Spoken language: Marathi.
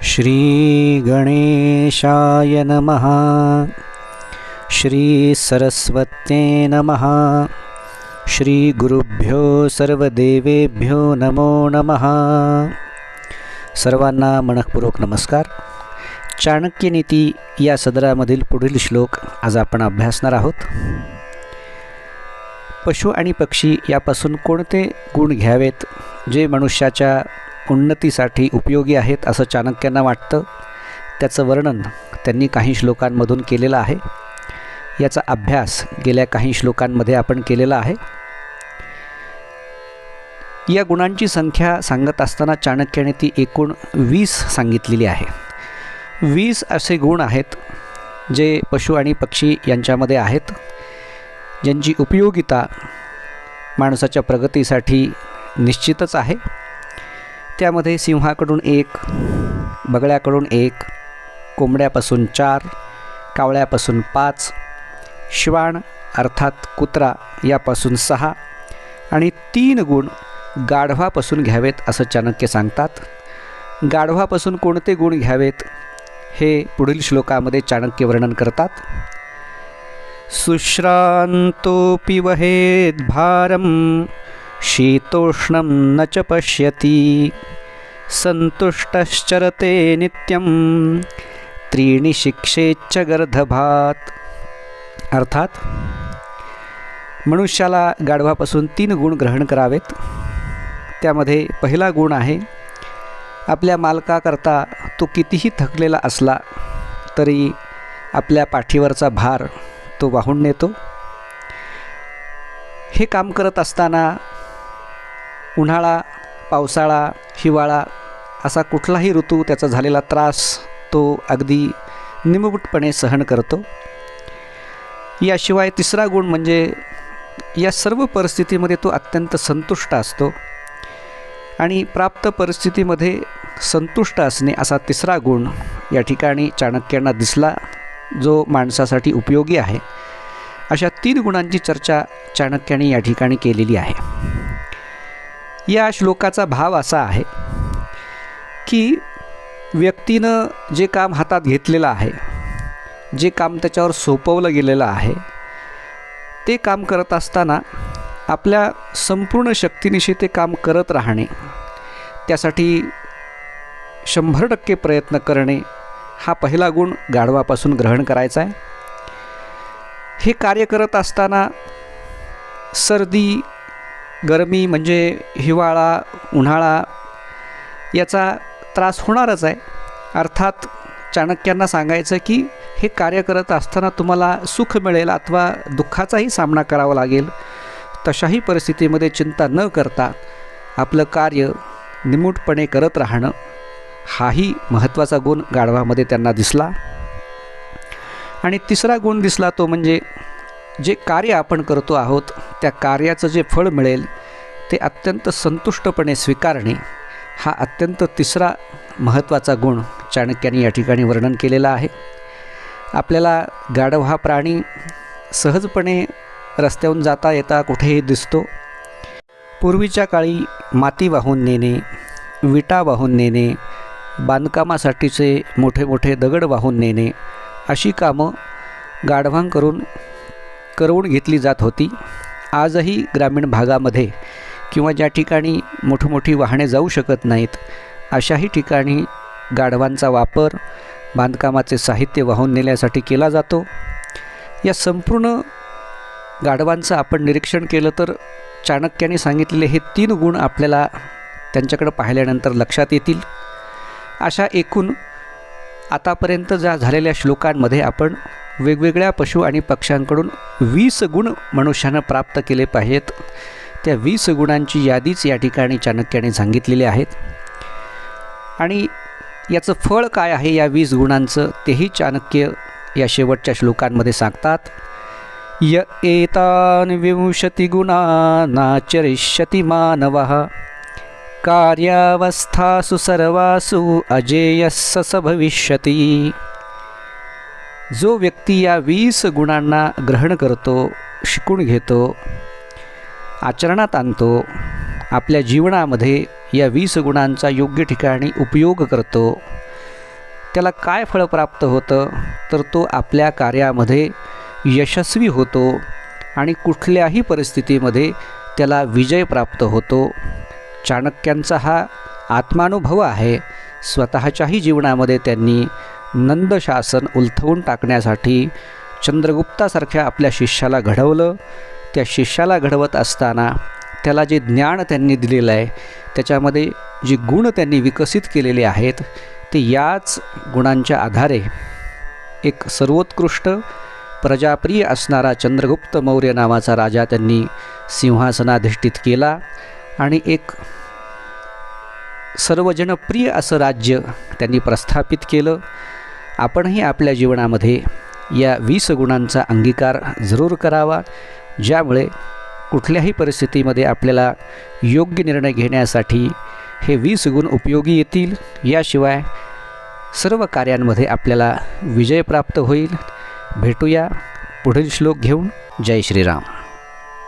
श्री गणेशाय नमः। श्री सरस्वत्यै नमः। श्री गुरुभ्यो सर्वदेवेभ्यो नमो नमः। सर्वांना मनःपूर्वक नमस्कार। चाणक्यनीती या सदरामधील पुढील श्लोक आज आपण अभ्यासणार आहोत। पशु आणि पक्षी यापासून कोणते गुण घ्यावेत जे मनुष्याच्या उन्नतीसाठी उपयोगी आहेत असं चाणक्यांना वाटतं, त्याचं वर्णन त्यांनी काही श्लोकांमधून केलेलं आहे। याचा अभ्यास गेल्या काही श्लोकांमध्ये आपण केलेला आहे। या गुणांची संख्या सांगत असताना चाणक्याने ती एकूण 20 सांगितलेली आहे। 20 असे गुण आहेत जे पशु आणि पक्षी यांच्यामध्ये आहेत, ज्यांची उपयोगिता माणसाच्या प्रगतीसाठी निश्चितच आहे। त्यामध्ये सिंहाकडून 1, बगळ्याकडून 1, कोंबड्यापासून 4, कावळ्यापासून 5, श्वान अर्थात कुत्रा यापासून 6 आणि 3 गुण गाढवापासून घ्यावेत असं चाणक्य सांगतात। गाढवापासून कोणते गुण घ्यावेत हे पुढील श्लोकामध्ये चाणक्य वर्णन करतात। सुश्रान्तोऽपि वहेद् भारं शीतोष्णं न च पश्यति संतुष्टश्चरते नित्यं त्रीणि शिक्षेच्च गर्दभात। अर्थात मनुष्याला गाढवापासून 3 गुण ग्रहण करावेत। त्यामध्ये पहिला गुण आहे, आपल्या मालकाकरता तो कितीही थकलेला असला तरी आपल्या पाठीवरचा भार तो वाहून नेतो। हे काम करत असताना उन्हाळा, पावसाळा, हिवाळा असा कुठलाही ऋतू त्याचा झालेला त्रास तो अगदी निमूटपणे सहन करतो। याशिवाय तिसरा गुण म्हणजे या सर्व परिस्थितीमध्ये तो अत्यंत संतुष्ट असतो आणि प्राप्त परिस्थितीमध्ये संतुष्ट असणे असा तिसरा गुण या ठिकाणी चाणक्यांना दिसला, जो माणसासाठी उपयोगी आहे। अशा 3 गुणांची चर्चा चाणक्याने या ठिकाणी केलेली आहे। या श्लोकाचा भाव असा आहे की व्यक्तीनं जे काम हातात घेतलेलं आहे, जे काम त्याच्यावर सोपवलं गेलेलं आहे, ते काम करत असताना आपल्या संपूर्ण शक्तीनिशी ते काम करत राहणे, त्यासाठी 100% प्रयत्न करणे हा पहिला गुण गाढवापासून ग्रहण करायचा आहे। हे कार्य करत असताना सर्दी, गरमी म्हणजे हिवाळा, उन्हाळा याचा त्रास होणारच आहे। अर्थात चाणक्यांना सांगायचं की हे कार्य करत असताना तुम्हाला सुख मिळेल अथवा दुःखाचाही सामना करावा लागेल, तशाही परिस्थितीमध्ये चिंता न करता आपलं कार्य निमूटपणे करत राहणं हाही महत्त्वाचा गुण गाढवामध्ये त्यांना दिसला। आणि तिसरा गुण दिसला तो म्हणजे जे कार्य आपण करतो आहोत त्या कार्याचं जे फळ मिळेल ते अत्यंत संतुष्टपणे स्वीकारणे हा अत्यंत तिसरा महत्त्वाचा गुण चाणक्यांनी या ठिकाणी वर्णन केलेला आहे। आपल्याला गाढव हा प्राणी सहजपणे रस्त्यावरून जाता येता कुठेही दिसतो। पूर्वीच्या काळी माती वाहून नेणे, विटा वाहून नेणे, बांधकामासाठीचे मोठे मोठे दगड वाहून नेणे अशी कामं गाढवांकडून करवून घेतली जात होती। आजही ग्रामीण भागामध्ये किंवा ज्या ठिकाणी मोठी वाहने जाऊ शकत नाहीत अशाही ठिकाणी गाढवांचा वापर बांधकामाचे साहित्य वाहून नेण्यासाठी केला जातो। या संपूर्ण गाढवांचं आपण निरीक्षण केलं तर चाणक्यांनी सांगितलेले हे 3 गुण आपल्याला त्यांच्याकडे पाहिल्यानंतर लक्षात येतील। अशा एकूण आतापर्यंत ज्या झालेल्या श्लोकांमध्ये आपण वेगवेगळ्या पशु आणि पक्ष्यांकडून 20 गुण मनुष्यानं प्राप्त केले पाहिजेत। त्या 20 गुणांची यादीच या ठिकाणी चाणक्याने सांगितलेली आहेत आणि याचं फळ काय आहे या 20 गुणांचं तेही चाणक्य या शेवटच्या श्लोकांमध्ये सांगतात। य एतान 20 गुणानाचरिष्यति मानवः कार्यावस्थासु सर्वासु अजेयः स भविष्यति। जो व्यक्ती या 20 गुणांना ग्रहण करतो, शिकून घेतो, आचरणात आणतो, आपल्या जीवनामध्ये या 20 गुणांचा योग्य ठिकाणी उपयोग करतो, त्याला काय फळ प्राप्त होतं, तर तो आपल्या कार्यामध्ये यशस्वी होतो आणि कुठल्याही परिस्थितीमध्ये त्याला विजय प्राप्त होतो. चाणक्यांचा हा आत्मानुभव आहे. स्वतःच्याही जीवनामध्ये त्यांनी नंदशासन उलथवून टाकण्यासाठी चंद्रगुप्तासारख्या आपल्या शिष्याला घडवलं. त्या शिष्याला घडवत असताना त्याला जे ज्ञान त्यांनी दिलेलं आहे, त्याच्यामध्ये जी गुण त्यांनी विकसित केलेले आहेत, ते याच गुणांच्या आधारे एक सर्वोत्कृष्ट प्रजाप्रिय असणारा चंद्रगुप्त मौर्य नावाचा राजा त्यांनी सिंहासनाधिष्ठित केला आणि एक सर्वजनप्रिय असं राज्य त्यांनी प्रस्थापित केलं. आपणही आपल्या जीवनामध्ये या 20 गुणांचा अंगीकार जरूर करावा, ज्यामुळे कुठल्याही परिस्थितीमध्ये आपल्याला योग्य निर्णय घेण्यासाठी हे 20 गुण उपयोगी येतील. याशिवाय सर्व कार्यांमध्ये आपल्याला विजय प्राप्त होईल. भेटूया पुढील श्लोक घेऊन. जय श्रीराम.